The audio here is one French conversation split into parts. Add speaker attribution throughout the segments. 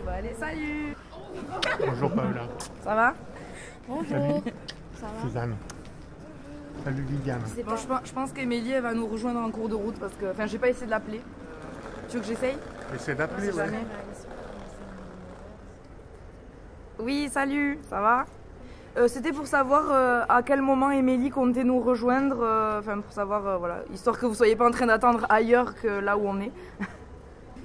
Speaker 1: Bon, allez, salut.
Speaker 2: Bonjour Paola.
Speaker 1: Ça va?
Speaker 3: Bonjour.
Speaker 2: Salut.
Speaker 3: Ça va?
Speaker 2: Suzanne. Salut Liliane.
Speaker 1: Bon, je pense qu'Émilie elle va nous rejoindre en cours de route parce que, enfin, j'ai pas essayé de l'appeler. Tu veux que j'essaye?
Speaker 2: Essaie d'appeler,
Speaker 1: On sait
Speaker 2: ouais.
Speaker 1: jamais. Oui, salut, ça va? C'était pour savoir à quel moment Émilie comptait nous rejoindre, enfin pour savoir, voilà, histoire que vous soyez pas en train d'attendre ailleurs que là où on est.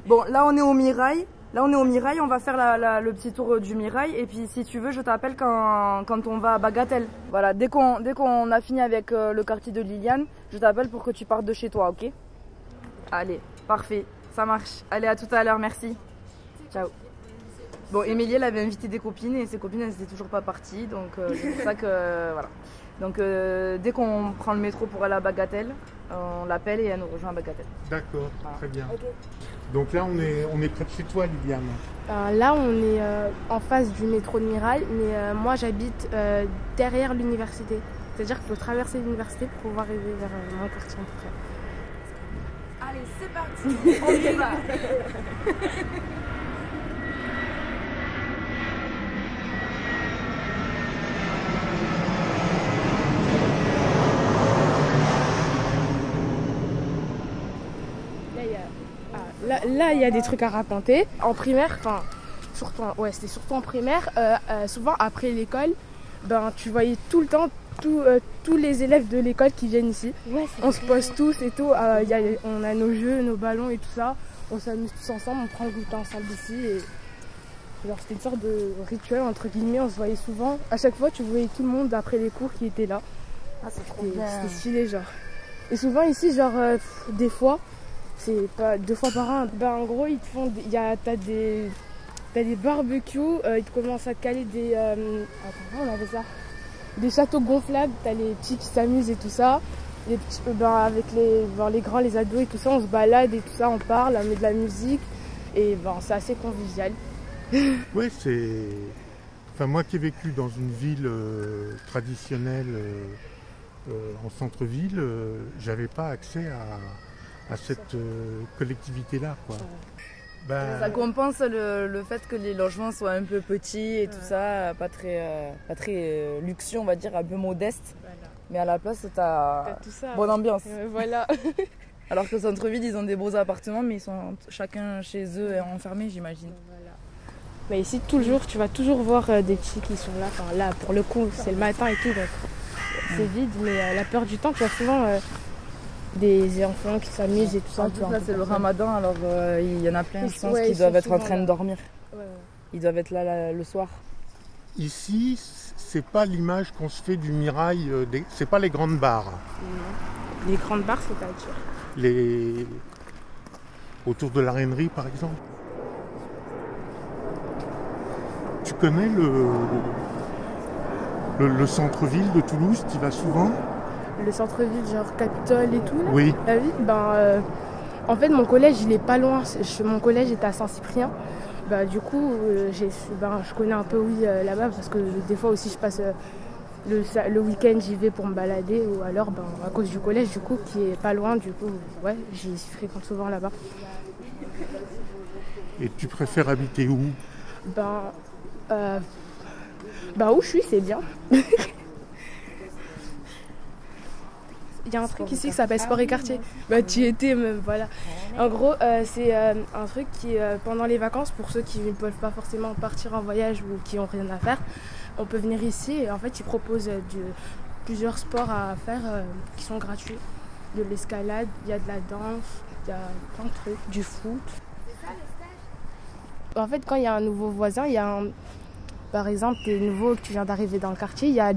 Speaker 1: Bon, là on est au Mirail. Là on est au Mirail, on va faire le petit tour du Mirail et puis si tu veux je t'appelle quand on va à Bagatelle. Voilà, dès qu'on a fini avec le quartier de Liliane, je t'appelle pour que tu partes de chez toi, ok? Allez, parfait, ça marche. Allez, à tout à l'heure, merci. Ciao. Bon, Émilie, elle avait invité des copines et ses copines, elles n'étaient toujours pas parties, donc c'est pour ça que, voilà. Donc dès qu'on prend le métro pour aller à Bagatelle, on l'appelle et elle nous rejoint à Bagatelle.
Speaker 2: D'accord,
Speaker 1: Voilà.
Speaker 2: très bien.
Speaker 3: Ok.
Speaker 2: Donc là, on est près de chez toi, Liliane.
Speaker 3: Là, on est en face du métro de Mirail, mais moi, j'habite derrière l'université. C'est-à-dire qu'il faut traverser l'université pour pouvoir arriver vers mon quartier.
Speaker 1: Allez, c'est parti, on y va.
Speaker 3: Là, il y a des trucs à raconter. En primaire, enfin, c'était surtout en primaire. Souvent, après l'école, ben, tu voyais tout le temps tous les élèves de l'école qui viennent ici.
Speaker 4: Ouais,
Speaker 3: On se pose tous et tout. On a nos jeux, nos ballons et tout ça. On s'amuse tous ensemble, on prend le goûter ensemble ici. Et c'était une sorte de rituel, entre guillemets. On se voyait souvent. À chaque fois, tu voyais tout le monde après les cours qui était là.
Speaker 1: Ah, c'est trop
Speaker 3: C'était
Speaker 1: bien.
Speaker 3: stylé, genre. Et souvent ici, genre, des fois, c'est pas 2 fois par an. Ben, en gros, ils te font, t'as des barbecues, ils te commencent à te caler des, attends, comment on avait ça? Des châteaux gonflables, t'as les petits qui s'amusent et tout ça. Les petits, ben, avec les grands, les ados et tout ça, on se balade et tout ça, on parle, on met de la musique. Et ben, c'est assez convivial.
Speaker 2: Oui, c'est... Enfin, moi qui ai vécu dans une ville traditionnelle en centre-ville, j'avais pas accès à cette collectivité-là, quoi. Ben,
Speaker 1: Ça compense le fait que les logements soient un peu petits et tout ça, pas très luxueux, on va dire, un peu modeste.
Speaker 3: Voilà.
Speaker 1: Mais à la place, t'as
Speaker 3: Tout ça.
Speaker 1: bonne ambiance.
Speaker 3: Voilà.
Speaker 1: Alors qu'au centre-ville, ils ont des beaux appartements, mais ils sont chacun chez eux et enfermés, j'imagine.
Speaker 3: Voilà. Mais ici, toujours, tu vas toujours voir des petits qui sont là. Enfin, là, pour le coup, c'est le matin et tout, donc c'est vide. Mais la peur du temps, tu vois souvent des enfants qui s'amusent et tout ça.
Speaker 1: En plus, là, c'est le ramadan, alors il y en a plein,
Speaker 3: Oui,
Speaker 1: je pense,
Speaker 3: ouais,
Speaker 1: qui
Speaker 3: ils
Speaker 1: doivent
Speaker 3: sont
Speaker 1: être en
Speaker 3: souvent
Speaker 1: train de
Speaker 3: là.
Speaker 1: dormir.
Speaker 3: Ouais.
Speaker 1: Ils doivent être là le soir.
Speaker 2: ici, c'est pas l'image qu'on se fait du Mirail, c'est pas les grandes barres.
Speaker 3: Les grandes barres, c'est-à-dire
Speaker 2: Autour de la Reinerie, par exemple. Tu connais le centre-ville de Toulouse, tu y vas souvent?
Speaker 3: le centre-ville, genre Capitole et tout, là.
Speaker 2: Oui.
Speaker 3: La ville, ben, en fait, mon collège, il est pas loin. Mon collège est à Saint-Cyprien. Bah, du coup, je connais un peu, oui, là-bas, parce que des fois aussi, je passe le week-end, j'y vais pour me balader, ou alors, ben, à cause du collège, du coup, qui est pas loin, du coup, ouais, j'y fréquente souvent là-bas.
Speaker 2: Et tu préfères habiter où?
Speaker 3: Où je suis, c'est bien. Il y a un truc ici qui s'appelle Sport et Quartier. Bah, tu y étais même, voilà. En gros, c'est un truc qui, pendant les vacances, pour ceux qui ne peuvent pas forcément partir en voyage ou qui n'ont rien à faire, on peut venir ici et en fait, ils proposent plusieurs sports à faire qui sont gratuits. De l'escalade, il y a de la danse, il y a plein de trucs, du foot. En fait, quand il y a un nouveau voisin, par exemple, t'es nouveau, que tu viens d'arriver dans le quartier, il y a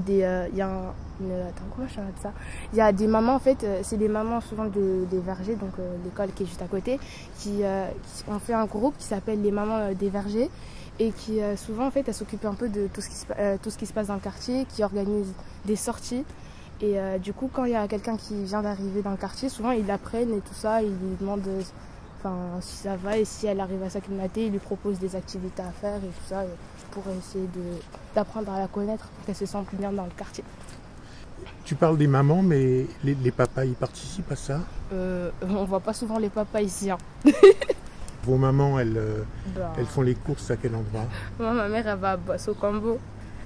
Speaker 3: comment je ça? Il y a des mamans, en fait, c'est des mamans souvent des vergers, donc l'école qui est juste à côté, qui ont fait un groupe qui s'appelle les mamans des vergers et qui souvent, en fait, elles s'occupent un peu de tout ce qui se passe dans le quartier, qui organisent des sorties. Et du coup, quand il y a quelqu'un qui vient d'arriver dans le quartier, souvent ils l'apprennent et tout ça, ils lui demandent si ça va et si elle arrive à s'acclimater, ils lui proposent des activités à faire et tout ça pour essayer d'apprendre à la connaître pour qu'elle se sente bien dans le quartier.
Speaker 2: Tu parles des mamans, mais les papas, ils participent à ça?
Speaker 3: On voit pas souvent les papas ici. Hein.
Speaker 2: Vos mamans,
Speaker 3: Bah,
Speaker 2: elles font les courses à quel endroit?
Speaker 3: moi, ma mère, elle va à Boisseau Cambo.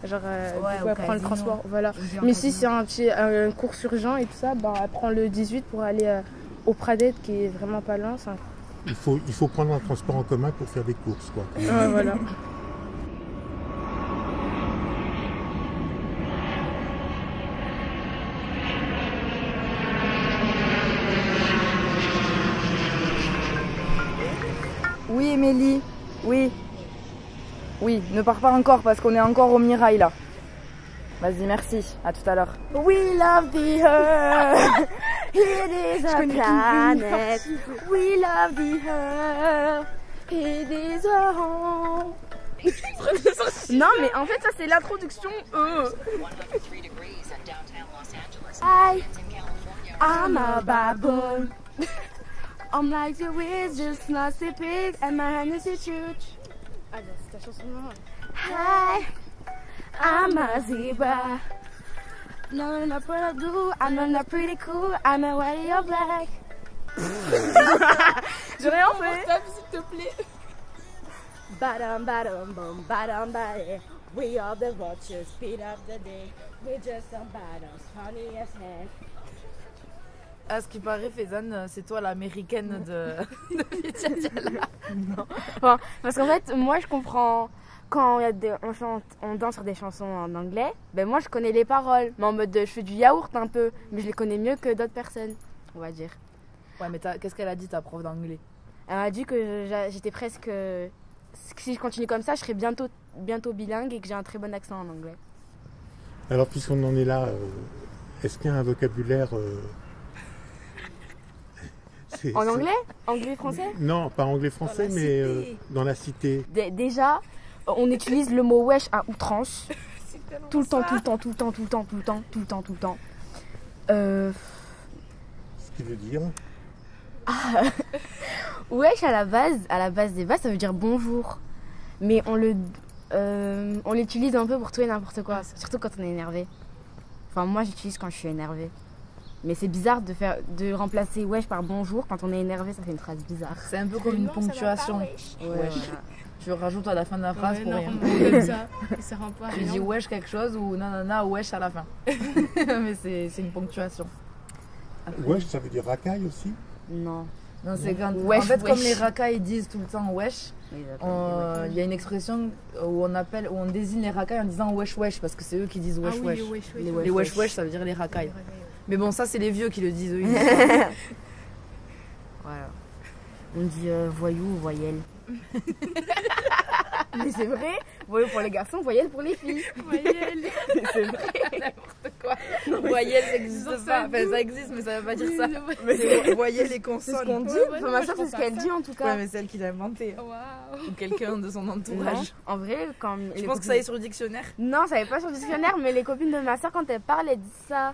Speaker 3: Genre, du coup,
Speaker 4: au
Speaker 3: elle prend le
Speaker 4: casino.
Speaker 3: transport. Voilà.
Speaker 4: Ou bien
Speaker 3: Mais
Speaker 4: au
Speaker 3: si
Speaker 4: casino.
Speaker 3: c'est un course urgent et tout ça, bah, elle prend le 18 pour aller au Pradette qui est vraiment pas loin.
Speaker 2: Il faut prendre un transport en commun pour faire des courses, quoi.
Speaker 3: Ouais, voilà.
Speaker 1: Oui, Émilie. Oui. Oui, ne pars pas encore parce qu'on est encore au Mirail là. Vas-y, merci. À tout à l'heure.
Speaker 3: We love the earth. It is a planet. We love the earth. It is a home. Non, mais en fait, ça c'est l'introduction. I'm a baboon. I'm like the wiz, just not a pig, and my hand is huge. Ah, c'est ta chanson de maman. Hi, I'm a zebra. No, not what I do. I'm not pretty cool. I'm a white or black. J'ai rien fait. S'il te plaît. Badam, badam, bum, badam, badam. We are the vultures, speed up the day. We're just some bottoms, funny as heck.
Speaker 4: À ce qui paraît, Faizane, c'est toi l'américaine de Vitia Diallo.
Speaker 3: Non. Enfin, parce qu'en fait, moi je comprends quand on danse sur des chansons en anglais, ben moi je connais les paroles, mais en mode je fais du yaourt un peu, mais je les connais mieux que d'autres personnes, on va dire.
Speaker 4: Ouais, mais qu'est-ce qu'elle a dit, ta prof d'anglais?
Speaker 3: Elle m'a dit que j'étais presque. Si je continue comme ça, je serai bientôt bilingue et que j'ai un très bon accent en anglais.
Speaker 2: Alors, puisqu'on en est là, est-ce qu'il y a un vocabulaire...
Speaker 3: En anglais? Anglais-français?
Speaker 2: Non, pas anglais-français, mais dans la cité.
Speaker 3: Déjà, on utilise le mot wesh à outrance. Tout le temps.
Speaker 2: Ce qui veut dire...
Speaker 3: Wesh à la base des bases, ça veut dire bonjour. Mais on l'utilise un peu pour tout et n'importe quoi, surtout quand on est énervé. Enfin, moi j'utilise quand je suis énervée. Mais c'est bizarre de remplacer wesh par bonjour quand on est énervé, ça fait une phrase bizarre.
Speaker 4: C'est un peu comme une
Speaker 3: Non, ça va
Speaker 4: ponctuation.
Speaker 3: pas, wesh.
Speaker 4: Ouais.
Speaker 3: Voilà.
Speaker 4: Tu rajoutes à la fin de la phrase pour rien.
Speaker 3: Ça rend pas
Speaker 4: Tu dis wesh quelque chose ou nanana wesh à la fin. Mais c'est une ponctuation.
Speaker 2: Wesh, ça veut dire racaille aussi?
Speaker 3: Non.
Speaker 4: Non, c'est quand.
Speaker 3: Wesh,
Speaker 4: en fait, comme
Speaker 3: wesh.
Speaker 4: les racailles disent tout le temps wesh, il y a une expression où on désigne les racailles en disant wesh wesh parce que c'est eux qui disent wesh wesh. Les wesh wesh, ça veut dire les racailles. Mais bon, ça c'est les vieux qui le disent, eux. Ils disent
Speaker 3: Voilà. On dit voyou ou voyelle. Mais c'est vrai, voyou pour les garçons, voyelle pour les filles. Voyelle. C'est vrai.
Speaker 4: n'importe quoi. Voyelle, ça existe pas. Enfin, ça existe, mais ça veut pas dire ça. Mais voyelle les consonnes.
Speaker 3: C'est ce qu'on dit. Enfin, ma soeur, c'est ce qu'elle dit en tout cas.
Speaker 4: Ouais, mais c'est elle qui l'a inventé. Ou quelqu'un de son entourage.
Speaker 3: Non, en vrai, quand.
Speaker 4: Je pense que ça est sur le dictionnaire.
Speaker 3: Non, ça n'est pas sur le dictionnaire, mais les copines de ma soeur, quand elles parlent, elles disent ça.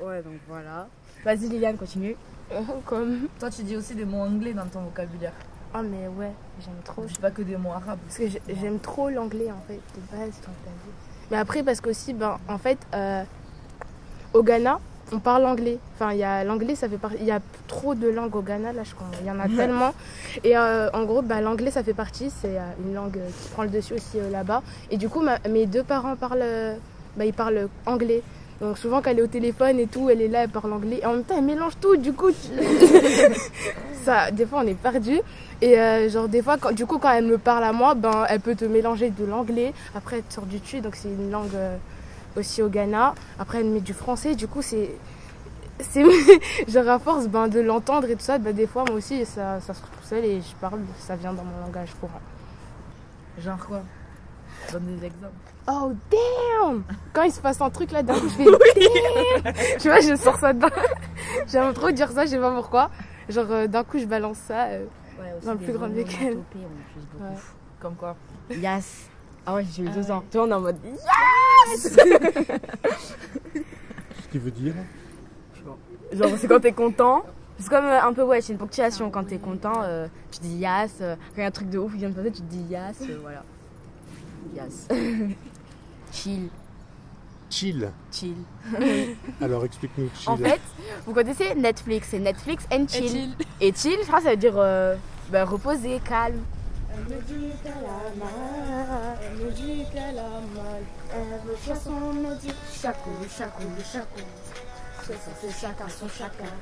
Speaker 3: Ouais, donc voilà. Vas-y, Liliane, continue. Comme.
Speaker 4: Toi, tu dis aussi des mots anglais dans ton vocabulaire.
Speaker 3: Oh, mais ouais, j'aime trop.
Speaker 4: Je dis pas que des mots arabes.
Speaker 3: Parce que j'aime trop l'anglais en fait, de base. Mais après, parce qu'aussi, ben, en fait, au Ghana, on parle anglais. Enfin, l'anglais, ça fait partie. Il y a trop de langues au Ghana, là, je crois. Il y en a tellement. Et en gros, ben, l'anglais, ça fait partie. C'est une langue qui prend le dessus aussi là-bas. Et du coup, mes deux parents ils parlent anglais. Donc souvent quand elle est au téléphone et tout, elle est là, elle parle anglais. Et en même temps, elle mélange tout, du coup, ça, des fois on est perdu. Et genre des fois, quand elle me parle à moi, ben, elle peut te mélanger de l'anglais. Après, elle te sort du tui, donc c'est une langue aussi au Ghana. Après, elle met du français, du coup, c'est genre à force de l'entendre et tout ça, des fois moi aussi, ça se trouve tout seul et je parle, ça vient dans mon langage courant.
Speaker 4: Genre quoi? Donne des exemples.
Speaker 3: Oh damn! Quand il se passe un truc là, d'un coup je fais damn! Tu vois, je sors ça dedans. J'aime trop dire ça, je sais pas pourquoi. Genre d'un coup je balance ça dans le plus grand week-end.
Speaker 4: Ouais. Comme quoi?
Speaker 3: Yes! Ah ouais, j'ai eu 2 ans. Tu vois, on est en mode yes!
Speaker 2: Ce qui veut dire...
Speaker 3: Genre c'est quand t'es content. C'est comme un peu, ouais, c'est une ponctuation. Quand t'es content, tu dis yes. Quand il y a un truc de ouf qui vient de passer, tu te dis yes. Voilà. Yes. Chill.
Speaker 2: Chill.
Speaker 3: Chill.
Speaker 2: Alors explique-nous chill.
Speaker 3: En fait, vous connaissez Netflix, c'est Netflix and chill. Et chill, je crois que ça veut dire Ben, reposer, calme.
Speaker 5: Elle me dit qu'elle a mal, elle me dit qu'elle a mal. Elle veut chanson me dit chacun, chacun, chacun. C'est chacun son chacun.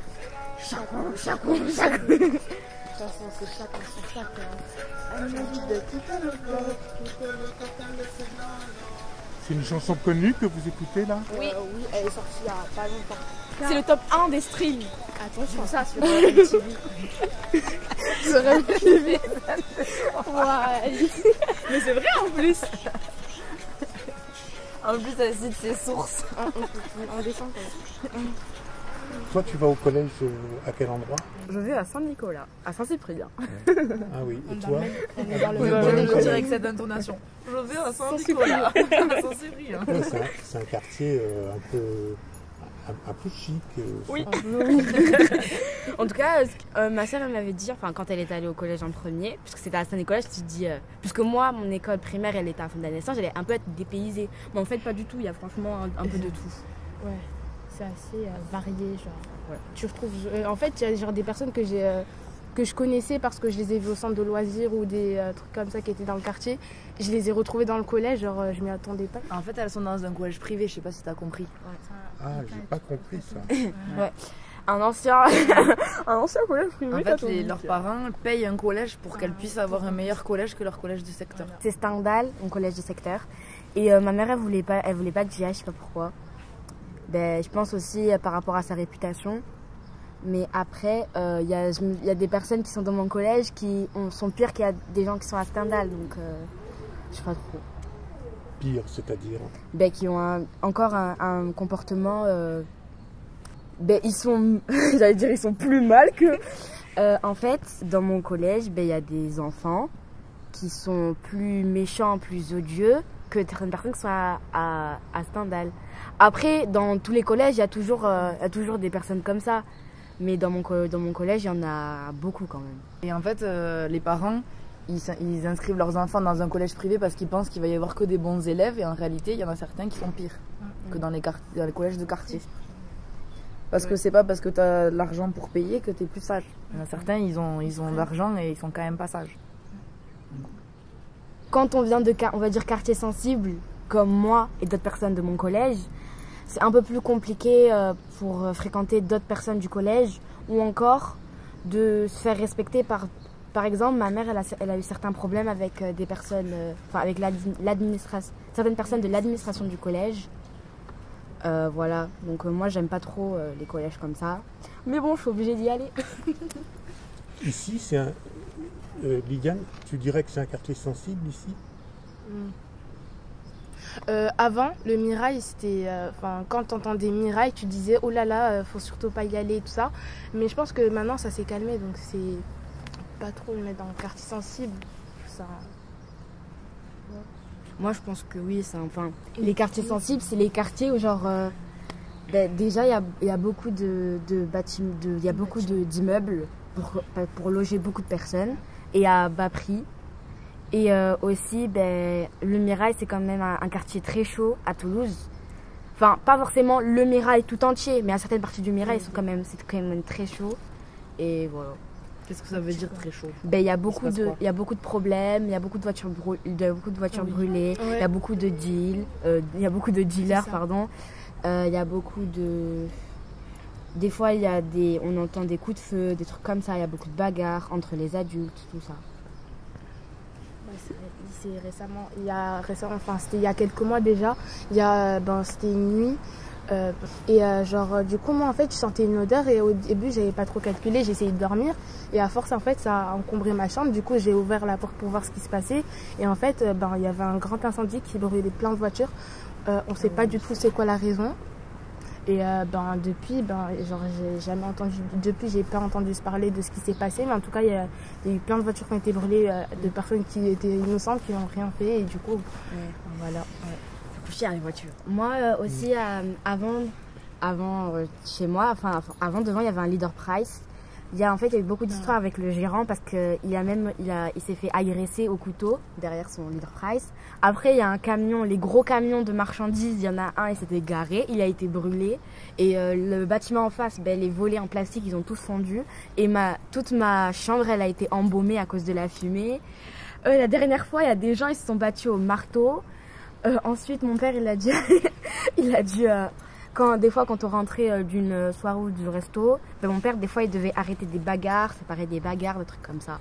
Speaker 5: Chacun, chacun, chacun. Chanson c'est chacun son chacun. Elle me dit de quitter le bloc, quitter le coca, le cédant.
Speaker 2: C'est une chanson connue que vous écoutez là?
Speaker 3: Oui, oui, elle est sortie il y a pas longtemps.
Speaker 5: C'est le top 1 des streams.
Speaker 3: Attention, ça sur MTV.
Speaker 5: Sur MTV. Ouais. Mais c'est vrai en plus.
Speaker 4: En plus, elle cite ses sources.
Speaker 3: On descend quoi.
Speaker 2: Toi, tu vas au collège à quel endroit?
Speaker 4: Je vais à Saint-Nicolas, à Saint-Cyprien.
Speaker 2: Ah oui, et toi?
Speaker 3: On est dans le
Speaker 4: Je
Speaker 3: même
Speaker 4: vais le
Speaker 3: collège.
Speaker 4: dire avec cette intonation. Je vais à Saint-Nicolas, à Saint-Cyprien.
Speaker 2: Ouais, c'est un quartier un peu chic.
Speaker 4: Oui.
Speaker 6: En tout cas, ma sœur elle m'avait dit, enfin quand elle est allée au collège en premier, puisque c'était à Saint-Nicolas, je me suis dit, puisque moi, mon école primaire, elle était à Fontaine-Naissant, j'allais un peu être dépaysée. Mais en fait, pas du tout, il y a franchement un peu de tout.
Speaker 3: Ouais, c'est assez varié, genre. Ouais. Tu retrouves, en fait, il y a genre des personnes que je connaissais parce que je les ai vues au centre de loisirs ou des trucs comme ça qui étaient dans le quartier. Je les ai retrouvées dans le collège, genre je m'y attendais pas.
Speaker 4: En fait, elles sont dans un collège privé, je sais pas si t'as compris.
Speaker 2: Ah, j'ai pas compris ça.
Speaker 6: Ouais. Un ancien collège privé.
Speaker 4: En fait, leurs parents payent un collège pour qu'elles puissent avoir un meilleur collège que leur collège de secteur.
Speaker 6: C'est Stendhal, mon collège de secteur. Et ma mère, elle voulait pas que j'y aille, je sais pas pourquoi. Ben, je pense aussi par rapport à sa réputation. Mais après, il y a des personnes qui sont dans mon collège qui sont pires qu'il y a des gens qui sont à Stendhal. Donc, je sais pas trop.
Speaker 2: Pire, c'est-à-dire?
Speaker 6: Ben, qui ont encore un comportement... ben, ils sont... J'allais dire, ils sont plus mal que... en fait, dans mon collège, ben, il y a des enfants qui sont plus méchants, plus odieux que certaines personnes qui sont à Stendhal. Après, dans tous les collèges, il y a toujours des personnes comme ça. Mais dans mon collège, il y en a beaucoup quand même.
Speaker 4: Et en fait, les parents, ils inscrivent leurs enfants dans un collège privé parce qu'ils pensent qu'il va y avoir que des bons élèves. Et en réalité, il y en a certains qui sont pires que dans les collèges de quartier. Parce que c'est pas parce que tu as l'argent pour payer que tu es plus sage. Il y en a certains, ils ont l'argent et ils sont quand même pas sages.
Speaker 6: Quand on vient de, on va dire, quartier sensible, comme moi et d'autres personnes de mon collège, c'est un peu plus compliqué pour fréquenter d'autres personnes du collège ou encore de se faire respecter par exemple, ma mère, elle a eu certains problèmes avec des personnes, avec l'administration, certaines personnes de l'administration du collège. Voilà, donc moi j'aime pas trop les collèges comme ça. Mais bon, je suis obligée d'y aller.
Speaker 2: Ici, c'est un... Lydiane, tu dirais que c'est un quartier sensible ici?
Speaker 3: Avant, le Mirail, c'était... quand tu entendais Mirail, tu disais « Oh là là, faut surtout pas y aller » tout ça. Mais je pense que maintenant, ça s'est calmé, donc c'est pas trop le mettre dans le quartier sensible. Ça... Ouais.
Speaker 6: Moi, je pense que oui. Enfin, les quartiers sensibles, c'est les quartiers où, genre... déjà, il y a beaucoup d'immeubles pour loger beaucoup de personnes et à bas prix. Et aussi, le Mirail, c'est quand même un quartier très chaud à Toulouse. Enfin, pas forcément le Mirail tout entier, mais à certaines parties du Mirail, c'est quand même très chaud. Et voilà.
Speaker 4: Qu'est-ce que ça veut dire très chaud?
Speaker 6: Il y a beaucoup de problèmes, il y a beaucoup de voitures, brûlées, il y a beaucoup de deals, il y a beaucoup de dealers, pardon. Il y a beaucoup de... Des fois, on entend des coups de feu, des trucs comme ça. Il y a beaucoup de bagarres entre les adultes, tout ça.
Speaker 3: C'est récemment, c'était il y a quelques mois déjà. C'était une nuit. Du coup, moi, en fait, je sentais une odeur et au début, j'avais pas trop calculé. J'ai essayé de dormir et à force, en fait, ça a encombré ma chambre. Du coup, j'ai ouvert la porte pour voir ce qui se passait. Et en fait, il y avait un grand incendie qui brûlait plein de voitures. On sait pas du tout c'est quoi la raison. Et depuis, j'ai pas entendu se parler de ce qui s'est passé, mais en tout cas, il y a eu plein de voitures qui ont été brûlées, de personnes qui étaient innocentes, qui n'ont rien fait, et du coup, voilà.
Speaker 6: C'est plus cher les voitures. Moi aussi, avant chez moi, avant devant, il y avait un Leader Price, Il y a eu beaucoup d'histoires avec le gérant parce qu'il il s'est fait agresser au couteau derrière son Leader Price. Après, il y a un camion, les gros camions de marchandises, il y en a un, il s'était garé, il a été brûlé. Et le bâtiment en face, les volets en plastique, ils ont tous fondu. Et toute ma chambre, elle a été embaumée à cause de la fumée. La dernière fois, il y a des gens, ils se sont battus au marteau. Ensuite, mon père, il a dû... Des fois, quand on rentrait d'une soirée ou du resto, mon père, des fois, il devait arrêter des bagarres, séparer des bagarres, des trucs comme ça.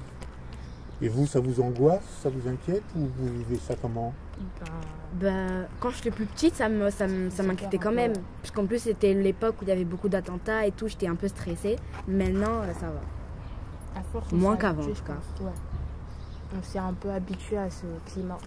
Speaker 2: Et vous, ça vous angoisse, ça vous inquiète ou vous vivez ça comment?
Speaker 6: Quand j'étais plus petite, ça m'inquiétait quand même. Parce qu'en plus, c'était l'époque où il y avait beaucoup d'attentats et tout, j'étais un peu stressée. Maintenant, ça va.
Speaker 3: À force,
Speaker 6: moins qu'avant, en tout cas.
Speaker 3: Ouais. On s'est un peu habitué à ce climat.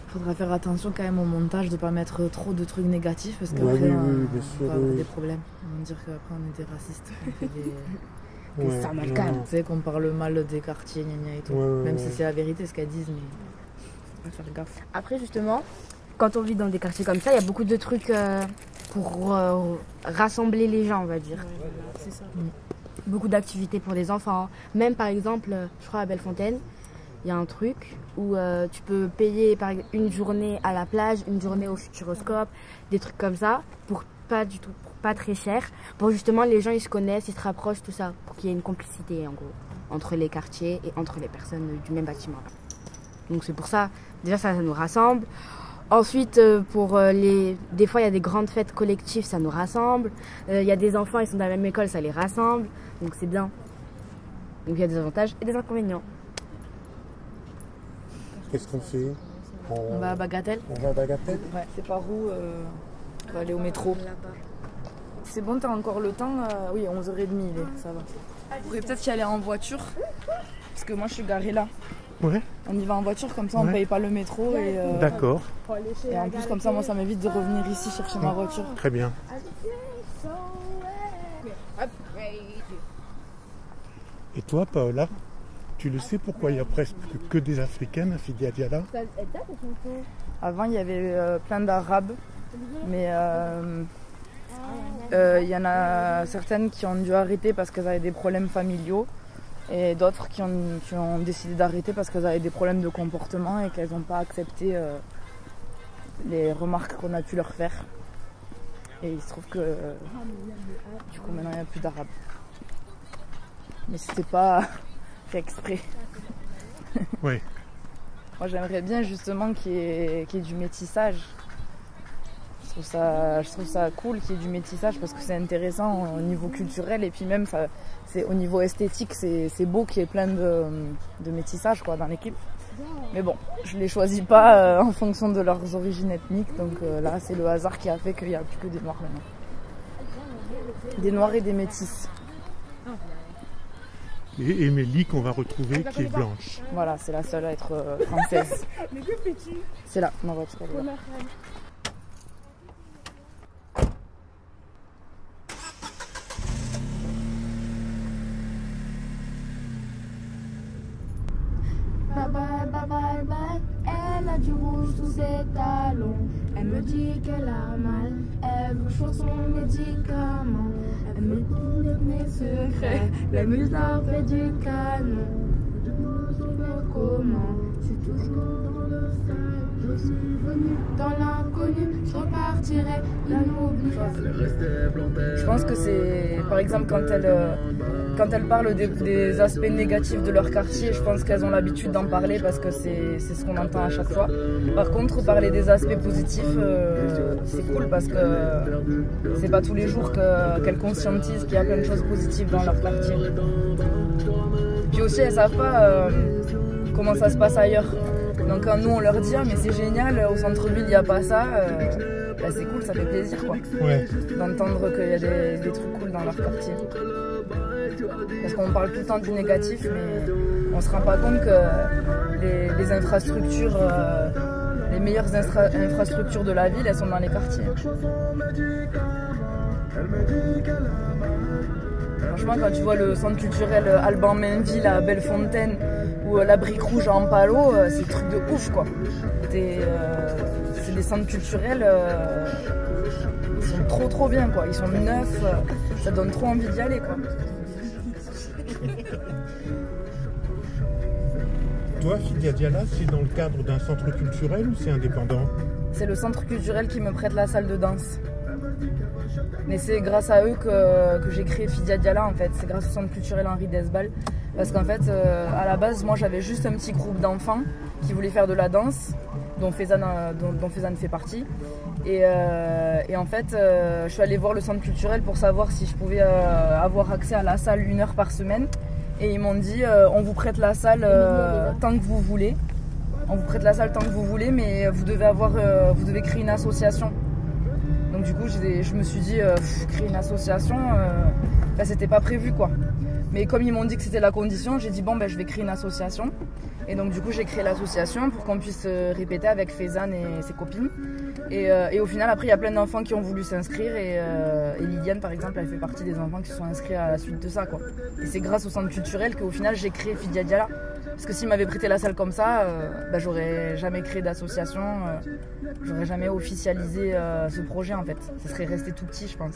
Speaker 4: Faudra faire attention quand même au montage, de pas mettre trop de trucs négatifs parce qu'après on va avoir des problèmes. On va dire qu'après on est des racistes, on fait des samalcanes. Tu sais qu'on parle mal des quartiers, et tout. Même si c'est la vérité ce qu'elles disent, mais on va faire gaffe.
Speaker 6: Après justement, quand on vit dans des quartiers comme ça, il y a beaucoup de trucs pour rassembler les gens, on va dire.
Speaker 3: C'est ça.
Speaker 6: Beaucoup d'activités pour les enfants. Même par exemple, je crois à Bellefontaine, il y a un truc où tu peux payer une journée à la plage, une journée au Futuroscope, des trucs comme ça, pour pas très cher, pour justement les gens ils se connaissent, ils se rapprochent, tout ça, pour qu'il y ait une complicité en gros, entre les quartiers et entre les personnes du même bâtiment. Donc c'est pour ça, déjà ça nous rassemble. Ensuite, des fois il y a des grandes fêtes collectives, ça nous rassemble. Il y a des enfants, ils sont dans la même école, ça les rassemble, donc c'est bien. Donc il y a des avantages et des inconvénients.
Speaker 2: Qu'est-ce qu'on fait?
Speaker 4: On va à Bagatelle.
Speaker 2: On va à Bagatelle?
Speaker 4: Ouais, c'est par où on va aller au métro. C'est bon, t'as encore le temps? Oui, 11h30, ça va. On pourrait peut-être y aller en voiture, parce que moi je suis garée là.
Speaker 2: Ouais.
Speaker 4: On y va en voiture, comme ça on paye pas le métro.
Speaker 2: D'accord.
Speaker 4: Et en plus, comme ça, moi ça m'évite de revenir ici chercher ma voiture.
Speaker 2: Très bien. Et toi, Paola? Tu le sais pourquoi il y a presque que des Africaines à Sidi Diala?
Speaker 4: Avant, il y avait plein d'Arabes, mais il y en a certaines qui ont dû arrêter parce qu'elles avaient des problèmes familiaux et d'autres qui ont décidé d'arrêter parce qu'elles avaient des problèmes de comportement et qu'elles n'ont pas accepté les remarques qu'on a pu leur faire. Et il se trouve que du coup maintenant il n'y a plus d'Arabes. Mais c'était pas fait exprès.
Speaker 2: Oui.
Speaker 4: Moi j'aimerais bien justement qu'il y ait du métissage. Je trouve ça cool qu'il y ait du métissage parce que c'est intéressant au niveau culturel et puis même au niveau esthétique c'est beau qu'il y ait plein de métissage quoi, dans l'équipe. Mais bon, je les choisis pas en fonction de leurs origines ethniques, donc là c'est le hasard qui a fait qu'il n'y a plus que des noirs maintenant. Des noirs et des métis.
Speaker 2: Et Émilie qu'on va retrouver qui est blanche.
Speaker 4: Voilà, c'est la seule à être française. C'est là, ma voiture. Elle est là.
Speaker 5: Bye bye, elle a du rouge sous ses talons. Elle me dit qu'elle a mal, elle veut choisir son médicament. Elle me dit mes secrets, la musard fait du canon. Je ne sais pas comment, c'est toujours dans le sale. Je suis venue dans l'inconnu, je repartirai l'inoubliable.
Speaker 4: Je pense que c'est, par exemple, quand elles parlent des aspects négatifs de leur quartier, je pense qu'elles ont l'habitude d'en parler parce que c'est ce qu'on entend à chaque fois. Par contre, parler des aspects positifs, c'est cool parce que c'est pas tous les jours qu'elles conscientisent qu'il y a plein de choses positives dans leur quartier. Puis aussi, elles savent pas comment ça se passe ailleurs. Donc quand nous on leur dit mais c'est génial, au centre-ville il n'y a pas ça, c'est cool, ça fait plaisir quoi.
Speaker 2: Ouais.
Speaker 4: D'entendre qu'il y a des trucs cool dans leur quartier. Parce qu'on parle tout le temps du négatif, mais on se rend pas compte que les infrastructures, les meilleures infrastructures de la ville, elles sont dans les quartiers. Franchement, quand tu vois le centre culturel Alban Mainville à Bellefontaine ou la Brique Rouge à Ampalo, c'est des trucs de ouf quoi. C'est des centres culturels, ils sont c'est trop bien quoi. Ils sont neufs, ça donne trop envie d'y aller quoi.
Speaker 2: Toi, Fidia Diala, c'est dans le cadre d'un centre culturel ou c'est indépendant?
Speaker 4: C'est le centre culturel qui me prête la salle de danse. Mais c'est grâce à eux que j'ai créé Fidia Diala en fait. C'est grâce au centre culturel Henri Desballes. Parce qu'en fait, à la base, moi j'avais juste un petit groupe d'enfants qui voulaient faire de la danse, dont Faizane fait partie. Et en fait, je suis allée voir le centre culturel pour savoir si je pouvais avoir accès à la salle 1 heure par semaine. Et ils m'ont dit, on vous prête la salle tant que vous voulez. On vous prête la salle tant que vous voulez, mais vous devez créer une association. Donc du coup, je me suis dit, créer une association, c'était pas prévu quoi. Mais comme ils m'ont dit que c'était la condition, j'ai dit bon je vais créer une association. Et donc du coup j'ai créé l'association pour qu'on puisse répéter avec Faizane et ses copines. Et au final après il y a plein d'enfants qui ont voulu s'inscrire et Liliane par exemple elle fait partie des enfants qui se sont inscrits à la suite de ça quoi. Et c'est grâce au centre culturel qu'au final j'ai créé Fidia Diala. Parce que s'ils m'avaient prêté la salle comme ça, j'aurais jamais créé d'association, j'aurais jamais officialisé ce projet en fait. Ça serait resté tout petit je pense.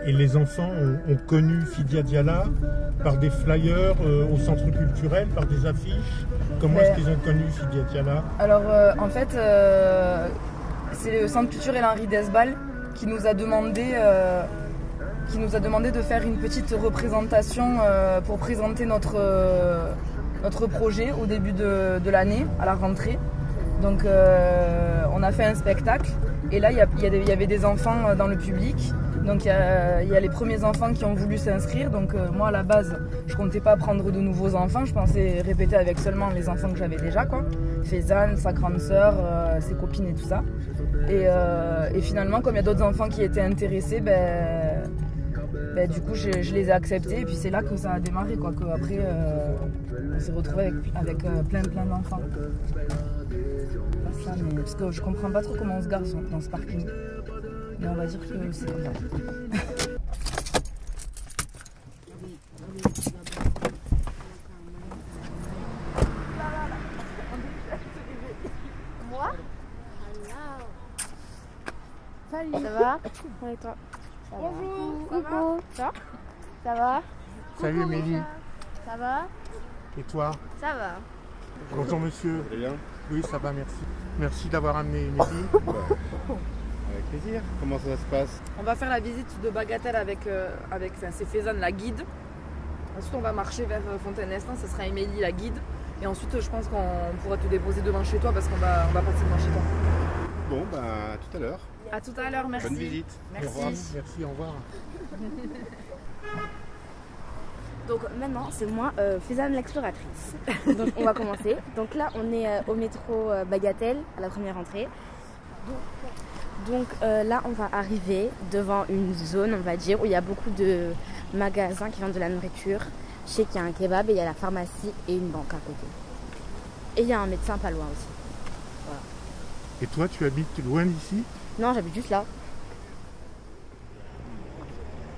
Speaker 2: Et les enfants ont connu Fidia Diala par des flyers au centre culturel, par des affiches? Comment est-ce qu'ils ont connu Fidia Diala?
Speaker 4: Alors en fait, c'est le centre culturel Henri Desballes qui nous a demandé de faire une petite représentation pour présenter notre projet au début de l'année, à la rentrée. Donc on a fait un spectacle et là il y avait des enfants dans le public. Donc il y a les premiers enfants qui ont voulu s'inscrire. Donc moi à la base je comptais pas prendre de nouveaux enfants, je pensais répéter avec seulement les enfants que j'avais déjà quoi. Faizane, sa grande sœur, ses copines et tout ça. Et finalement comme il y a d'autres enfants qui étaient intéressés, du coup je les ai acceptés et puis c'est là que ça a démarré quoi, qu'après on s'est retrouvé avec plein d'enfants. Parce que je comprends pas trop comment on se gare dans ce parking. Mais on va dire que c'est comme ça.
Speaker 3: Moi? Salut. Ça va? Ouais, toi? Bonjour. Coucou. Ça va?
Speaker 2: Salut Émilie.
Speaker 3: Ça va?
Speaker 2: Et toi?
Speaker 3: Ça va.
Speaker 2: Bonjour monsieur.
Speaker 7: C'est bien?
Speaker 2: Oui, ça va, merci. Merci d'avoir amené Émilie.
Speaker 7: Avec plaisir. Comment ça se passe?
Speaker 4: On va faire la visite de Bagatelle avec c'est Faizane la guide. Ensuite on va marcher vers Fontaine-Estin, ce sera Émilie la guide. Et ensuite je pense qu'on pourra te déposer devant chez toi parce qu'on va passer devant chez toi.
Speaker 7: Bon, à tout à l'heure.
Speaker 4: À tout à l'heure, merci.
Speaker 7: Bonne visite.
Speaker 4: Merci.
Speaker 2: Au revoir. Merci, au revoir.
Speaker 3: Donc maintenant, c'est moi, Faizane l'exploratrice. Donc on va commencer. Donc là, on est au métro Bagatelle, à la première entrée. Donc là, on va arriver devant une zone, on va dire, où il y a beaucoup de magasins qui vendent de la nourriture. Je sais qu'il y a un kebab et il y a la pharmacie et une banque à côté. Et il y a un médecin pas loin aussi. Voilà.
Speaker 2: Et toi, tu habites loin d'ici?
Speaker 3: Non, j'habite juste là.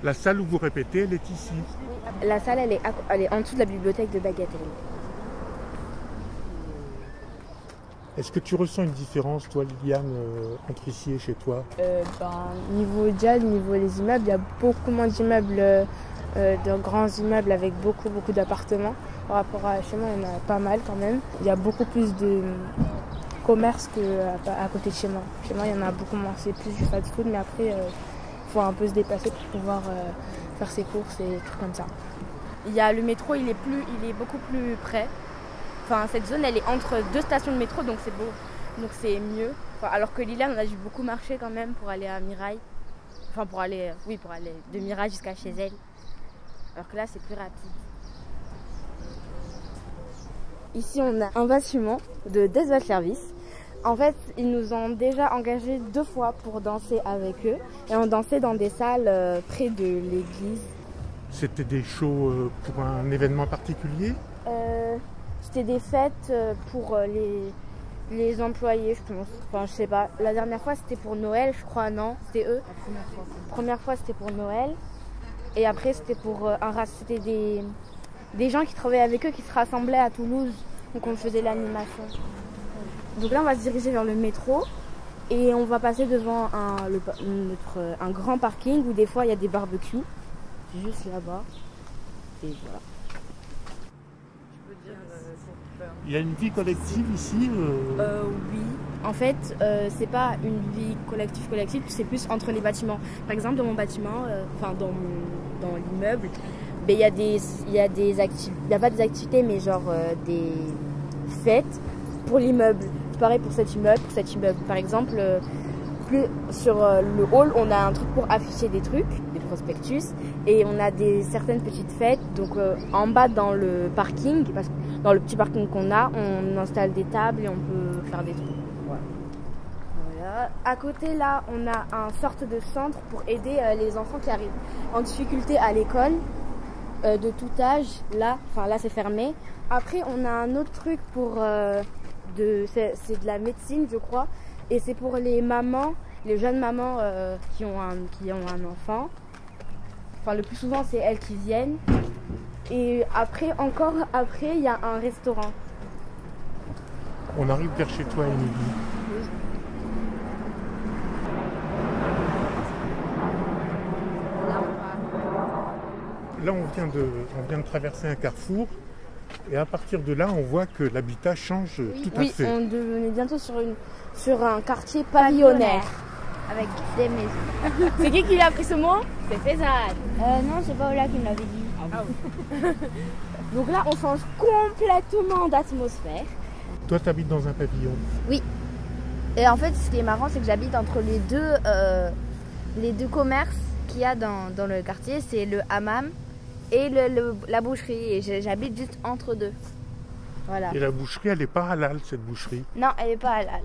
Speaker 2: La salle où vous répétez, elle est ici.
Speaker 3: La salle, elle est en dessous de la bibliothèque de Bagatelle.
Speaker 2: Est-ce que tu ressens une différence, toi, Liliane, entre ici et chez toi?
Speaker 3: Niveau niveau des immeubles, il y a beaucoup moins d'immeubles, de grands immeubles avec beaucoup d'appartements. Par rapport à chez moi, il y en a pas mal quand même. Il y a beaucoup plus de commerce qu'à côté de chez moi. Chez moi, il y en a beaucoup moins. C'est plus du fast-food, mais après, il faut un peu se déplacer pour pouvoir faire ses courses et tout comme ça. Il y a le métro, il est beaucoup plus près. Enfin, cette zone, elle est entre 2 stations de métro, donc c'est beau. Donc c'est mieux. Enfin, alors que Liliane, on a dû beaucoup marcher quand même pour aller à Mirail. Enfin, pour aller de Mirail jusqu'à chez elle. Alors que là, c'est plus rapide. Ici, on a un bâtiment de Desballes Service. En fait, ils nous ont déjà engagés 2 fois pour danser avec eux. Et on dansait dans des salles près de l'église.
Speaker 2: C'était des shows pour un événement particulier?
Speaker 3: C'était des fêtes pour les employés, je pense. Enfin, je sais pas. La dernière fois, c'était pour Noël, je crois, non? C'était eux. La première fois, c'était pour Noël. Et après, c'était pour c'était des gens qui travaillaient avec eux qui se rassemblaient à Toulouse. Donc, on faisait l'animation. Donc là, on va se diriger vers le métro.
Speaker 6: Et on va passer devant un grand parking où des fois il y a des barbecues. Juste là-bas. Et voilà.
Speaker 2: Il y a une vie collective ici
Speaker 6: Oui. En fait, c'est pas une vie collective, c'est plus entre les bâtiments. Par exemple, dans mon bâtiment, dans l'immeuble, il y a pas des activités, mais genre des fêtes pour l'immeuble. Pareil pour cet immeuble, Par exemple, sur le hall, on a un truc pour afficher des trucs, des prospectus, et on a certaines petites fêtes. Donc en bas dans le parking, parce que dans le petit parking qu'on a, on installe des tables et on peut faire des trucs. Voilà. À côté là, on a un sorte de centre pour aider les enfants qui arrivent en difficulté à l'école, de tout âge. Là c'est fermé. Après, on a un autre truc pour c'est de la médecine, je crois, et c'est pour les mamans, les jeunes mamans qui ont un enfant. Enfin, le plus souvent, c'est elles qui viennent. Et après, il y a un restaurant.
Speaker 2: On arrive vers chez toi, Émilie.
Speaker 6: Oui.
Speaker 2: Là, on vient de traverser un carrefour. Et à partir de là, on voit que l'habitat change tout à fait.
Speaker 6: Oui, on est bientôt sur un quartier pavillonnaire.
Speaker 5: Avec des maisons.
Speaker 6: C'est qui a appris ce mot? C'est Faisal.
Speaker 5: Non, c'est pas Ola qui me l'avait dit.
Speaker 6: Ah oui. Donc là, on change complètement d'atmosphère.
Speaker 2: Toi, tu habites dans un pavillon.
Speaker 5: Oui. Et en fait, ce qui est marrant, c'est que j'habite entre les deux commerces qu'il y a dans le quartier. C'est le hammam et la boucherie. Et j'habite juste entre deux. Voilà.
Speaker 2: Et la boucherie, elle n'est pas halal, cette boucherie?
Speaker 5: Non, elle n'est pas halal.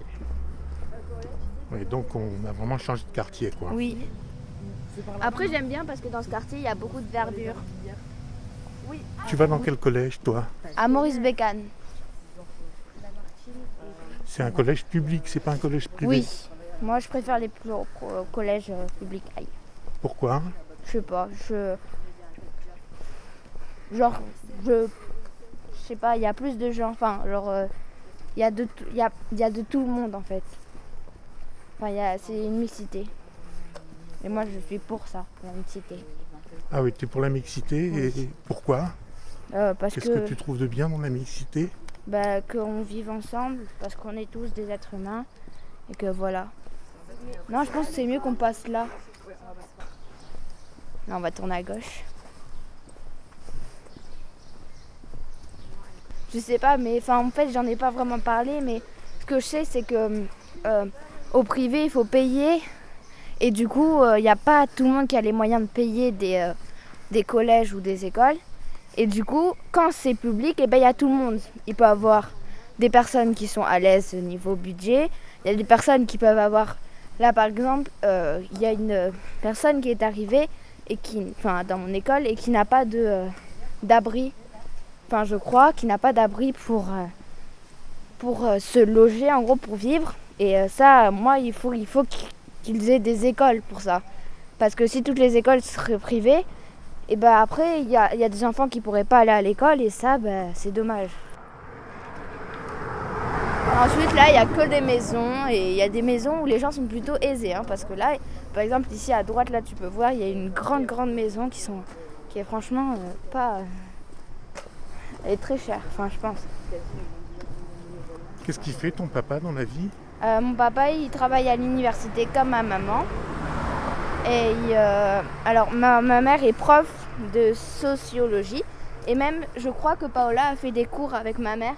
Speaker 2: Oui, donc on a vraiment changé de quartier, quoi.
Speaker 5: Oui. Après, j'aime bien parce que dans ce quartier, il y a beaucoup de verdure.
Speaker 2: Oui. Tu vas dans quel collège, toi?
Speaker 5: À Maurice Bécane.
Speaker 2: C'est un collège public, c'est pas un collège privé?
Speaker 5: Oui. Moi, je préfère les collèges publics.
Speaker 2: Pourquoi?
Speaker 5: Je sais pas. Je sais pas, il y a plus de gens. Enfin, genre, il y a de tout le monde, en fait. Enfin, c'est une mixité. Et moi, je suis pour ça, la mixité.
Speaker 2: Ah oui, tu es pour la mixité. Oui. Et pourquoi? Qu'est-ce que tu trouves de bien dans la mixité?
Speaker 5: Qu'on vive ensemble, parce qu'on est tous des êtres humains. Et que voilà. Non, je pense que c'est mieux qu'on passe là. Là, on va tourner à gauche. Je sais pas, mais en fait, j'en ai pas vraiment parlé. Mais ce que je sais, c'est que au privé, il faut payer. Et du coup, il n'y a pas tout le monde qui a les moyens de payer des collèges ou des écoles. Et du coup, quand c'est public, il y a tout le monde. Il peut y avoir des personnes qui sont à l'aise au niveau budget. Il y a des personnes qui peuvent avoir... Là, par exemple, il y a une personne qui est arrivée dans mon école et qui n'a pas d'abri. Enfin, je crois, qui n'a pas d'abri pour se loger, en gros, pour vivre. Et ça, moi, il faut qu'ils aient des écoles pour ça. Parce que si toutes les écoles seraient privées, et après, il y a des enfants qui ne pourraient pas aller à l'école et ça, c'est dommage. Ensuite, là, il n'y a que des maisons et il y a des maisons où les gens sont plutôt aisés. Parce que là, par exemple, ici à droite, là, tu peux voir, il y a une grande maison qui est franchement pas... Elle est très chère, je pense.
Speaker 2: Qu'est-ce qu'il fait ton papa dans la vie?
Speaker 5: Mon papa, il travaille à l'université comme ma maman. Et alors, ma mère est prof de sociologie. Et même, je crois que Paola a fait des cours avec ma mère.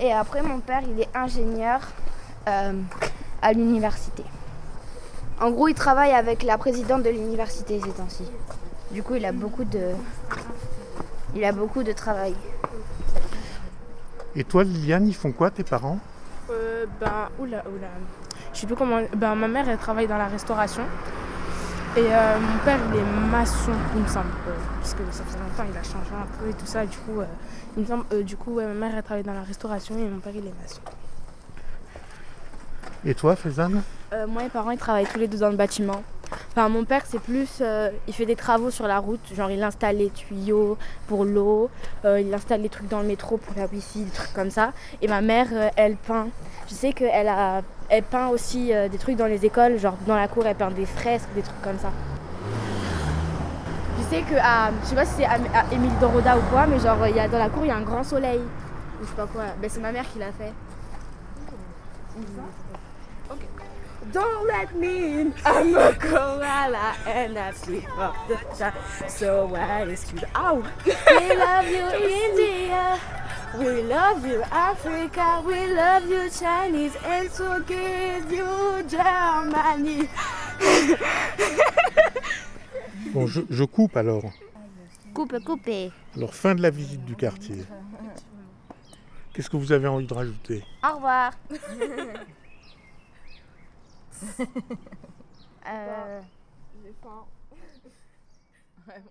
Speaker 5: Et après, mon père, il est ingénieur à l'université. En gros, il travaille avec la présidente de l'université ces temps-ci. Du coup, il a beaucoup de travail.
Speaker 2: Et toi, Liliane, ils font quoi, tes parents?
Speaker 3: Je sais plus comment. Ma mère, elle travaille dans la restauration. Et mon père, il est maçon, il me semble. Parce que ça faisait longtemps, il a changé un peu et tout ça. Du coup, il me semble, ma mère, elle travaille dans la restauration et mon père, il est maçon.
Speaker 2: Et toi, Faizan?
Speaker 6: Moi, mes parents, ils travaillent tous les deux dans le bâtiment.
Speaker 3: Enfin, mon père, c'est plus, il fait des travaux sur la route, genre il installe les tuyaux pour l'eau, il installe les trucs dans le métro pour la wifi, des trucs comme ça. Et ma mère, elle peint. Je sais elle peint aussi des trucs dans les écoles, genre dans la cour, elle peint des fresques, des trucs comme ça. Je sais que, je sais pas si c'est à Émile Doroda ou quoi, mais genre dans la cour, il y a un grand soleil. Ou je sais pas quoi. Ben, c'est ma mère qui l'a fait. Okay. Don't let me in, I'm a koala and I sleep off the shine. So why is you out? We love you India, we love you Africa, we love you Chinese and so give you Germany.
Speaker 2: Bon, je coupe alors.
Speaker 3: Coupe.
Speaker 2: Alors, fin de la visite du quartier. Qu'est-ce que vous avez envie de rajouter?
Speaker 3: Au revoir. J'ai faim. Ouais, bon,